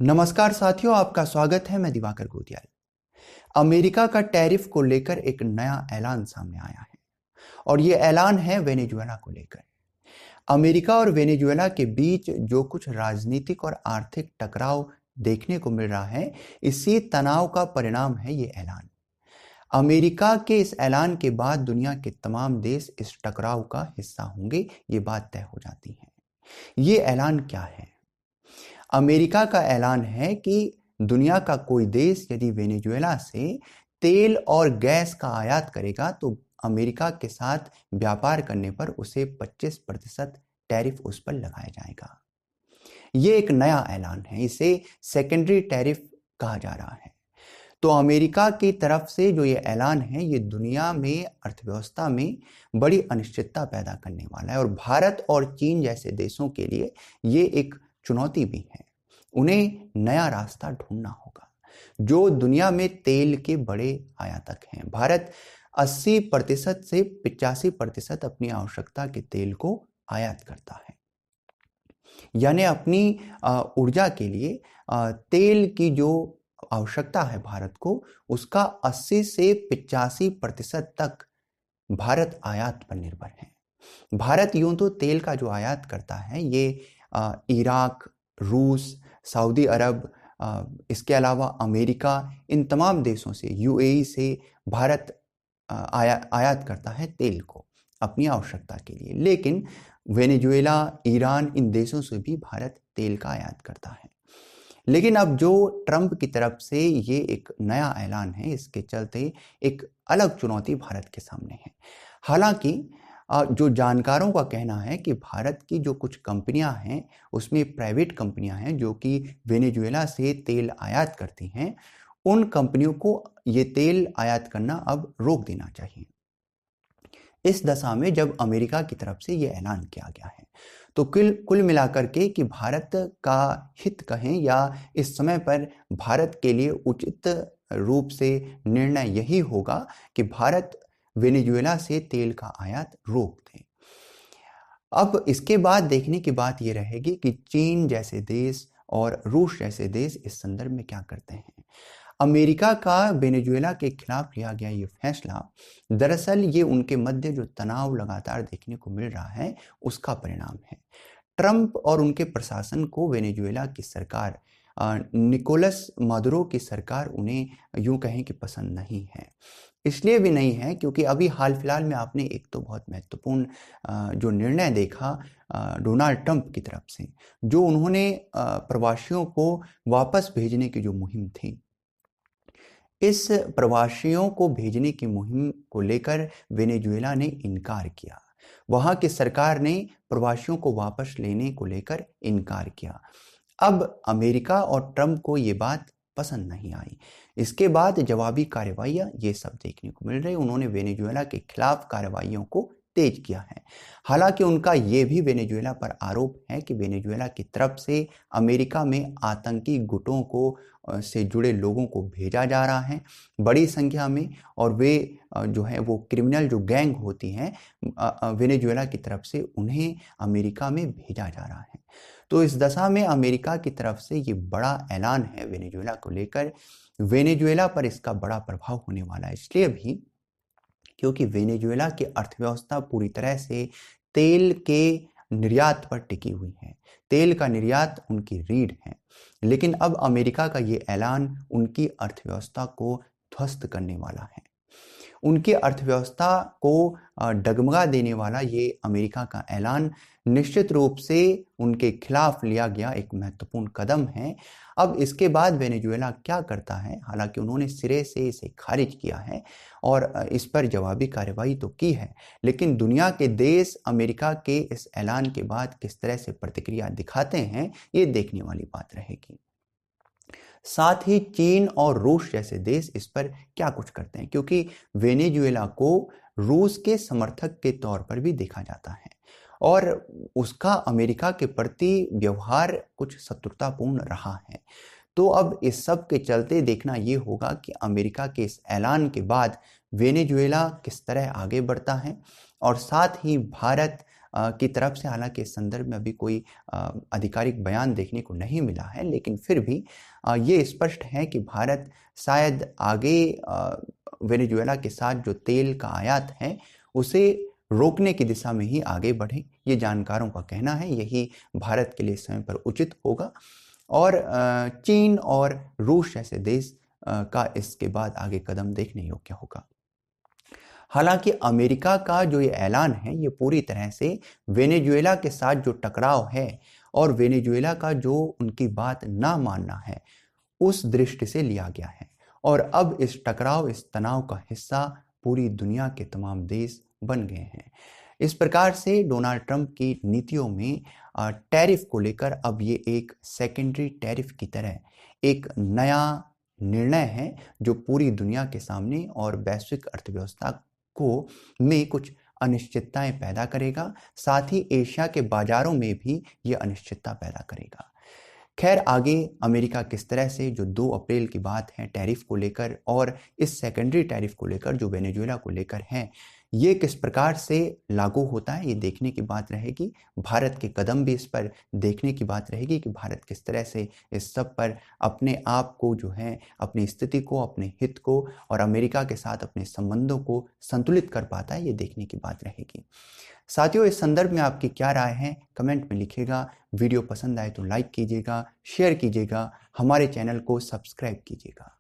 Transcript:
नमस्कार साथियों, आपका स्वागत है। मैं दिवाकर गोदियाल। अमेरिका का टैरिफ को लेकर एक नया ऐलान सामने आया है और ये ऐलान है वेनेजुएला को लेकर। अमेरिका और वेनेजुएला के बीच जो कुछ राजनीतिक और आर्थिक टकराव देखने को मिल रहा है, इसी तनाव का परिणाम है ये ऐलान। अमेरिका के इस ऐलान के बाद दुनिया के तमाम देश इस टकराव का हिस्सा होंगे, ये बात तय हो जाती है। ये ऐलान क्या है? अमेरिका का ऐलान है कि दुनिया का कोई देश यदि वेनेजुएला से तेल और गैस का आयात करेगा तो अमेरिका के साथ व्यापार करने पर उसे 25% टैरिफ उस पर लगाया जाएगा। ये एक नया ऐलान है, इसे सेकेंडरी टैरिफ कहा जा रहा है। तो अमेरिका की तरफ से जो ये ऐलान है, ये दुनिया में अर्थव्यवस्था में बड़ी अनिश्चितता पैदा करने वाला है और भारत और चीन जैसे देशों के लिए ये एक चुनौती भी है। उन्हें नया रास्ता ढूंढना होगा। जो दुनिया में तेल के बड़े आयातक हैं, भारत 80% से 85% अपनी आवश्यकता के तेल को आयात करता है। यानी अपनी ऊर्जा के लिए तेल की जो आवश्यकता है भारत को, उसका 80 से 85% तक भारत आयात पर निर्भर है। भारत यूं तो तेल का जो आयात करता है, ये इराक, रूस, सऊदी अरब, इसके अलावा अमेरिका, इन तमाम देशों से, यूएई से भारत आयात करता है तेल को अपनी आवश्यकता के लिए। लेकिन वेनेजुएला, ईरान, इन देशों से भी भारत तेल का आयात करता है। लेकिन अब जो ट्रंप की तरफ से ये एक नया ऐलान है, इसके चलते एक अलग चुनौती भारत के सामने है। हालांकि जो जानकारों का कहना है कि भारत की जो कुछ कंपनियां हैं, उसमें प्राइवेट कंपनियां हैं जो कि वेनेजुएला से तेल आयात करती हैं, उन कंपनियों को ये तेल आयात करना अब रोक देना चाहिए। इस दशा में जब अमेरिका की तरफ से ये ऐलान किया गया है, तो कुल मिलाकर के कि भारत का हित कहें या इस समय पर भारत के लिए उचित रूप से निर्णय यही होगा कि भारत वेनेजुएला से तेल का आयात रोक दे। अब इसके बाद देखने की बात यह रहेगी कि चीन जैसे देश और रूस जैसे देश इस संदर्भ में क्या करते हैं। अमेरिका का वेनेजुएला के खिलाफ लिया गया ये फैसला, दरअसल ये उनके मध्य जो तनाव लगातार देखने को मिल रहा है, उसका परिणाम है। ट्रंप और उनके प्रशासन को वेनेजुएला की सरकार, निकोलस मादुरो की सरकार, उन्हें यूं कहें कि पसंद नहीं है। इसलिए भी नहीं है क्योंकि अभी हाल फिलहाल में आपने एक तो बहुत महत्वपूर्ण जो निर्णय देखा डोनाल्ड ट्रंप की तरफ से, जो उन्होंने प्रवासियों को वापस भेजने की जो मुहिम थी, इस प्रवासियों को भेजने की मुहिम को लेकर वेनेजुएला ने इनकार किया। वहां की सरकार ने प्रवासियों को वापस लेने को लेकर इनकार किया। अब अमेरिका और ट्रंप को ये बात पसंद नहीं आई। इसके बाद जवाबी कार्रवाइयां ये सब देखने को मिल रही। उन्होंने वेनेजुएला के खिलाफ कार्रवाइयों को तेज किया है। हालांकि उनका ये भी वेनेजुएला पर आरोप है कि वेनेजुएला की तरफ से अमेरिका में आतंकी गुटों को से जुड़े लोगों को भेजा जा रहा है बड़ी संख्या में, और वे जो है वो क्रिमिनल जो गैंग होती हैं वेनेजुएला की तरफ से, उन्हें अमेरिका में भेजा जा रहा है। तो इस दशा में अमेरिका की तरफ से ये बड़ा ऐलान है वेनेजुएला को लेकर। वेनेजुएला पर इसका बड़ा प्रभाव होने वाला है, इसलिए भी क्योंकि वेनेजुएला की अर्थव्यवस्था पूरी तरह से तेल के निर्यात पर टिकी हुई है। तेल का निर्यात उनकी रीढ़ है। लेकिन अब अमेरिका का ये ऐलान उनकी अर्थव्यवस्था को ध्वस्त करने वाला है। उनकी अर्थव्यवस्था को डगमगा देने वाला ये अमेरिका का ऐलान निश्चित रूप से उनके खिलाफ लिया गया एक महत्वपूर्ण कदम है। अब इसके बाद वेनेजुएला क्या करता है, हालांकि उन्होंने सिरे से इसे खारिज किया है और इस पर जवाबी कार्रवाई तो की है, लेकिन दुनिया के देश अमेरिका के इस ऐलान के बाद किस तरह से प्रतिक्रिया दिखाते हैं, ये देखने वाली बात रहेगी। साथ ही चीन और रूस जैसे देश इस पर क्या कुछ करते हैं, क्योंकि वेनेजुएला को रूस के समर्थक के तौर पर भी देखा जाता है और उसका अमेरिका के प्रति व्यवहार कुछ शत्रुतापूर्ण रहा है। तो अब इस सब के चलते देखना ये होगा कि अमेरिका के इस ऐलान के बाद वेनेजुएला किस तरह आगे बढ़ता है, और साथ ही भारत की तरफ से हालांकि इस संदर्भ में अभी कोई आधिकारिक बयान देखने को नहीं मिला है, लेकिन फिर भी ये स्पष्ट है कि भारत शायद आगे वेनेजुएला के साथ जो तेल का आयात है उसे रोकने की दिशा में ही आगे बढ़े। ये जानकारों का कहना है, यही भारत के लिए समय पर उचित होगा और चीन और रूस जैसे देश का इसके बाद आगे कदम देखने योग्य होगा। हालांकि अमेरिका का जो ये ऐलान है ये पूरी तरह से वेनेजुएला के साथ जो टकराव है और वेनेजुएला का जो उनकी बात ना मानना है उस दृष्टि से लिया गया है और अब इस टकराव, इस तनाव का हिस्सा पूरी दुनिया के तमाम देश बन गए हैं। इस प्रकार से डोनाल्ड ट्रंप की नीतियों में टैरिफ को लेकर अब ये एक सेकेंडरी टैरिफ की तरह एक नया निर्णय है जो पूरी दुनिया के सामने और वैश्विक अर्थव्यवस्था को में कुछ अनिश्चितताएं पैदा करेगा, साथ ही एशिया के बाजारों में भी ये अनिश्चितता पैदा करेगा। खैर, आगे अमेरिका किस तरह से जो 2 अप्रैल की बात है टैरिफ को लेकर और इस सेकेंडरी टैरिफ को लेकर जो वेनेजुएला को लेकर है, ये किस प्रकार से लागू होता है ये देखने की बात रहेगी। भारत के कदम भी इस पर देखने की बात रहेगी कि भारत किस तरह से इस सब पर अपने आप को जो है, अपनी स्थिति को, अपने हित को और अमेरिका के साथ अपने संबंधों को संतुलित कर पाता है, ये देखने की बात रहेगी। साथियों, इस संदर्भ में आपकी क्या राय है कमेंट में लिखिएगा। वीडियो पसंद आए तो लाइक कीजिएगा, शेयर कीजिएगा, हमारे चैनल को सब्सक्राइब कीजिएगा।